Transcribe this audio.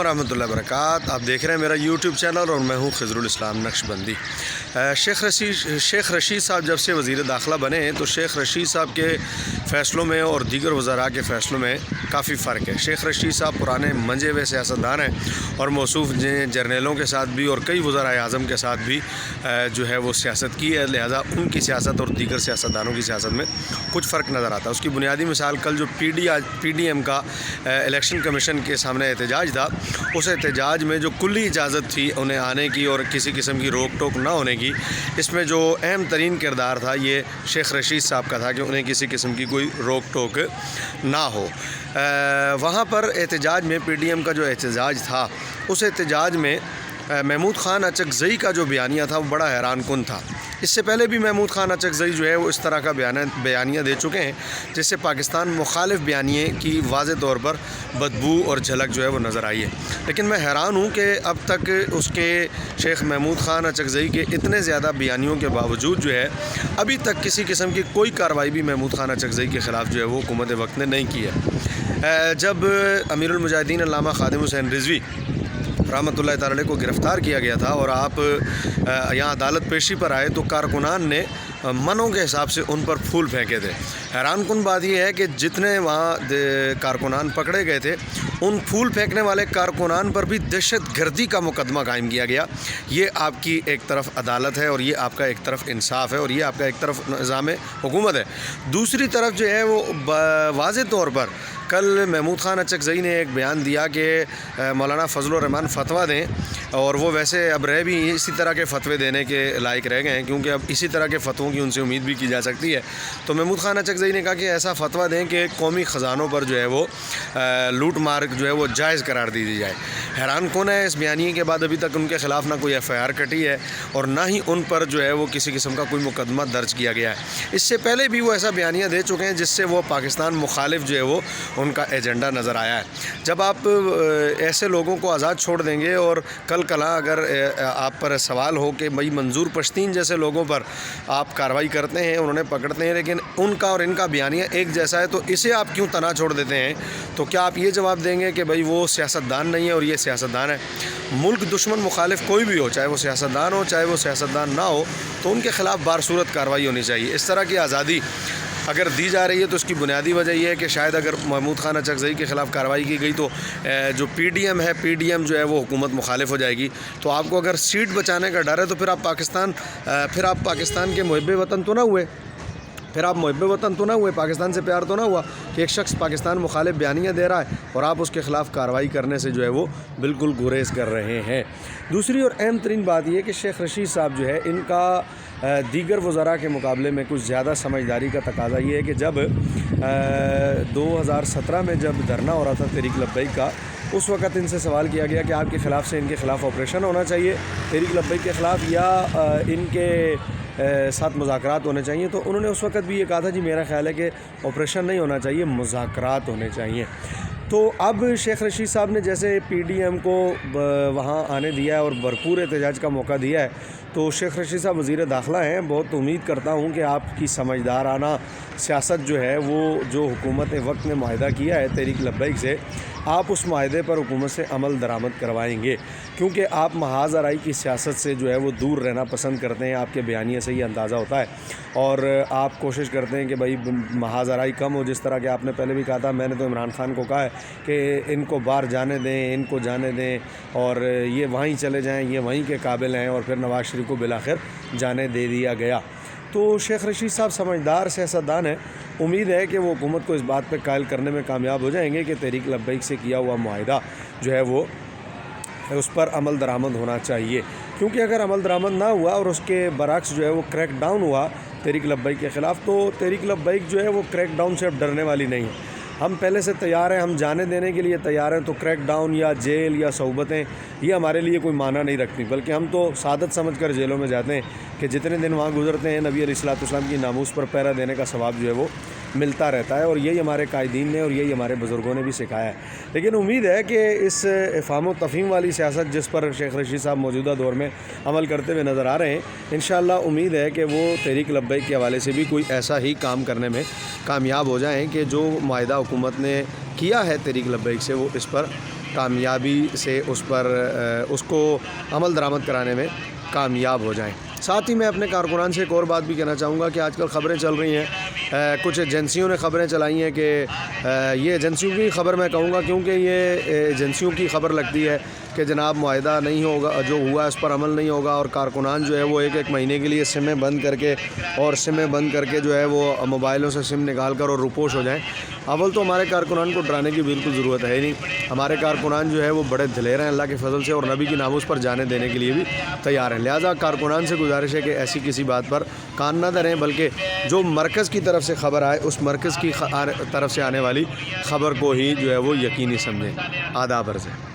वरहमतुल्लाहि वबरकातुहू। आप देख रहे हैं मेरा यूट्यूब चैनल और मैं हूं खिज़रुल इस्लाम नक्शबंदी। शेख रशीद साहब जब से वज़ीर दाखिला बने तो शेख रशीद साहब के फ़ैसलों में और दीगर वज़रा के फ़ैसलों में काफ़ी फ़र्क है। शेख रशीद साहब पुराने मंजे हुए सियासतदान हैं और मौसूफ़ जर्नलों के साथ भी और कई वज़राए आज़म के साथ भी जो है वो सियासत की है, लिहाजा उनकी सियासत और दीगर सियासतदानों की सियासत में कुछ फ़र्क नज़र आता है। उसकी बुनियादी मिसाल कल जो PDM का इलेक्शन कमीशन के सामने एहतजाज था, उस एहतजाज में जो कुल्ली इजाज़त थी उन्हें आने की और किसी किस्म की रोक टोक ना होने की, इसमें जो अहम तरीन किरदार था ये शेख रशीद साहब का था कि उन्हें किसी किस्म की कोई रोक टोक ना हो। वहाँ पर एहतजाज में PDM का जो एहतजाज था, उस एहतजाज में महमूद ख़ान अचकज़ई का जो बयानिया था वो बड़ा हैरान कुन था। इससे पहले भी महमूद ख़ान अचकज़ई जो है वो इस तरह का बयानिया दे चुके हैं जिससे पाकिस्तान मुखालिफ बयानिए की वाज़े तौर पर बदबू और झलक जो है वो नज़र आई है। लेकिन मैं हैरान हूँ कि अब तक उसके शेख महमूद ख़ान अचकज़ई के इतने ज़्यादा बयानियों के बावजूद जो है अभी तक किसी किस्म की कोई कार्रवाई भी महमूद ख़ान अचकज़ई के ख़िलाफ़ जो है वो हुकूमत वक्त ने नहीं की है। जब अमीरुल मुजाहिदीन अल्लामा ख़ादिम हुसैन रिज़वी रहमतुल्लाह ताला को गिरफ़्तार किया गया था और आप यहाँ अदालत पेशी पर आए तो कारकुनान ने मनों के हिसाब से उन पर फूल फेंके थे। हैरान कुन बात यह है कि जितने वहाँ कारकुनान पकड़े गए थे उन फूल फेंकने वाले कारकुनान पर भी दहशत गर्दी का मुकदमा कायम किया गया। ये आपकी एक तरफ अदालत है और ये आपका एक तरफ इंसाफ है और ये आपका एक तरफ निज़ाम हुकूमत है। दूसरी तरफ जो है वो वाज़े तौर पर कल महमूद ख़ान अचकज़ई ने एक बयान दिया कि मौलाना फ़ज़लुर रहमान फ़तवा दें, और वो वैसे अब रह भी इसी तरह के फ़तवे देने के लायक रह गए हैं क्योंकि अब इसी तरह के फ़तवों की उनसे उम्मीद भी की जा सकती है। तो महमूद ख़ान अचकज़ई ने कहा कि ऐसा फ़तवा दें कि कौमी ख़जानों पर जो है वो लूट मार जो है वो जायज़ करार दी जाए। हैरान कौन है, इस बयानिए के बाद अभी तक उनके ख़िलाफ़ ना कोई FIR कटी है और ना ही उन पर जो है वो किसी किस्म का कोई मुकदमा दर्ज किया गया है। इससे पहले भी वो ऐसा बयानिया दे चुके हैं जिससे वो पाकिस्तान मुखालिफ जो है वो उनका एजेंडा नज़र आया है। जब आप ऐसे लोगों को आज़ाद छोड़ देंगे और कल कला अगर आप पर सवाल हो कि भाई मंजूर पश्तीन जैसे लोगों पर आप कार्रवाई करते हैं, उन्होंने पकड़ते हैं, लेकिन उनका और इनका बयानिया एक जैसा है, तो इसे आप क्यों तना छोड़ देते हैं? तो क्या आप ये जवाब देंगे कि भाई वो सियासतदान नहीं है और ये सियासतदान है? मुल्क दुश्मन मुखालिफ कोई भी हो, चाहे वो सियासतदान हो चाहे वो सियासतदान ना हो, तो उनके ख़िलाफ़ बारसूरत कार्रवाई होनी चाहिए। इस तरह की आज़ादी अगर दी जा रही है तो उसकी बुनियादी वजह यह है कि शायद अगर महमूद ख़ान अचकज़ई के ख़िलाफ़ कार्रवाई की गई तो जो PDM है, PDM जो है वो हुकूमत मुखालिफ हो जाएगी। तो आपको अगर सीट बचाने का डर है तो फिर आप पाकिस्तान के मुहिब्बे वतन तो ना हुए, पाकिस्तान से प्यार तो ना हुआ कि एक शख्स पाकिस्तान मुखालिफ बयानियाँ दे रहा है और आप उसके ख़िलाफ़ कार्रवाई करने से जो है वो बिल्कुल गुरेज़ कर रहे हैं। दूसरी और अहम तरीन बात यह कि शेख रशीद साहब जो है इनका दीगर वज़रा के मुकाबले में कुछ ज़्यादा समझदारी का तकाज़ा ये है कि जब 2017 में जब धरना हो रहा था तहरीक लब्बैक का, उस वक़्त इनसे सवाल किया गया कि आपके ख़िलाफ़ से इनके ख़िलाफ़ ऑपरेशन होना चाहिए तहरीक लब्बैक के ख़िलाफ़ या इनके साथ मुज़ाकरात होने चाहिए। तो उन्होंने उस वक़्त भी ये कहा था जी मेरा ख़्याल है कि ऑपरेशन नहीं होना चाहिए, मुज़ाकरात होने चाहिए। तो अब शेख रशीद साहब ने जैसे PDM को वहाँ आने दिया है और भरपूर एहतजाज का मौका दिया है, तो शेख रशीद साहब वज़ीर दाखिला हैं। बहुत उम्मीद करता हूँ कि आपकी समझदाराना सियासत जो है वो जो हुकूमत वक्त ने माहिदा किया है तहरीक लब्बैक से, आप उस माहिदे पर हुकूमत से अमल दरामद करवाएंगे, क्योंकि आप महाज आराई की सियासत से जो है वो दूर रहना पसंद करते हैं। आपके बयानिए से ये अंदाज़ा होता है और आप कोशिश करते हैं कि भाई महाज आराई कम हो। जिस तरह के आपने पहले भी कहा था, मैंने तो इमरान ख़ान को कहा है कि इनको बाहर जाने दें, इनको जाने दें और ये वहीं चले जाएँ, ये वहीं के काबिल हैं, और फिर नवाज़ शरीफ को बिलाखिर जाने दे दिया गया। तो शेख रशीद साहब समझदार सियासतदान है। उम्मीद है कि वो हुकूमत को इस बात पर कायल करने में कामयाब हो जाएंगे कि तहरीक लब्बैक से किया हुआ मुआहिदा जो है वो उस पर अमल दरामद होना चाहिए, क्योंकि अगर अमल दरामद ना हुआ और उसके बरक्स जो है वो क्रैक डाउन हुआ तहरीक लब्बैक के ख़िलाफ़, तो तहरीक लब्बैक जो है वो क्रैक डाउन से अब डरने वाली नहीं है। हम पहले से तैयार हैं, हम जाने देने के लिए तैयार हैं, तो क्रैक डाउन या जेल या सौबतें ये हमारे लिए कोई माना नहीं रखती, बल्कि हम तो सादत समझ कर जेलों में जाते हैं कि जितने दिन वहाँ गुजरते हैं नबी अलैहिस्सलाम की नामूस पर पहरा देने का सवाब जो है वो मिलता रहता है, और यही हमारे कायदीन ने और यही हमारे बुज़ुर्गों ने भी सिखाया है। लेकिन उम्मीद है कि इस इफ़हाम व तफ़हीम वाली सियासत जिस पर शेख रशीद साहब मौजूदा दौर में अमल करते हुए नज़र आ रहे हैं, इंशाअल्लाह उम्मीद है कि वो तहरीक लब्बैक के हवाले से भी कोई ऐसा ही काम करने में कामयाब हो जाएँ कि जो माहिदा हुकूमत ने किया है तहरीक लब्बैक से वो इस पर کامیابی سے اس پر اس کو عمل درآمد کرانے میں کامیاب ہو جائیں۔ ساتھ ہی میں اپنے کارکنان سے ایک اور بات بھی کہنا چاہوں گا کہ آج کل خبریں چل رہی ہیں، کچھ ایجنسیوں نے خبریں چلائی ہیں کہ یہ ایجنسیوں کی خبر میں کہوں گا کیونکہ یہ ایجنسیوں کی خبر لگتی ہے کہ جناب معاہدہ نہیں ہوگا، جو ہوا اس پر عمل نہیں ہوگا، اور کارکنان جو ہے وہ ایک مہینے کے لیے سمیں بند کر کے جو ہے وہ موبائلوں سے سم نکال کر اور روپوش ہو جائیں۔ اول تو ہمارے کارکنان کو ڈرانے کی بالکل ضرورت ہے نہیں، ہمارے کارکنان جو ہے وہ بڑے دلیر ہیں اللہ کے فضل سے، اور نبی کی ناموس پر جانے دینے کے لیے بھی تیار ہیں۔ لہٰذا کارکنان سے گزارش ہے کہ ایسی کسی بات پر کان نہ دھریں، بلکہ جو مرکز کی طرف سے خبر آئے اس مرکز کی طرف سے آنے والی خبر کو ہی جو ہے وہ یقینی سمجھیں۔ آداب عرض ہے۔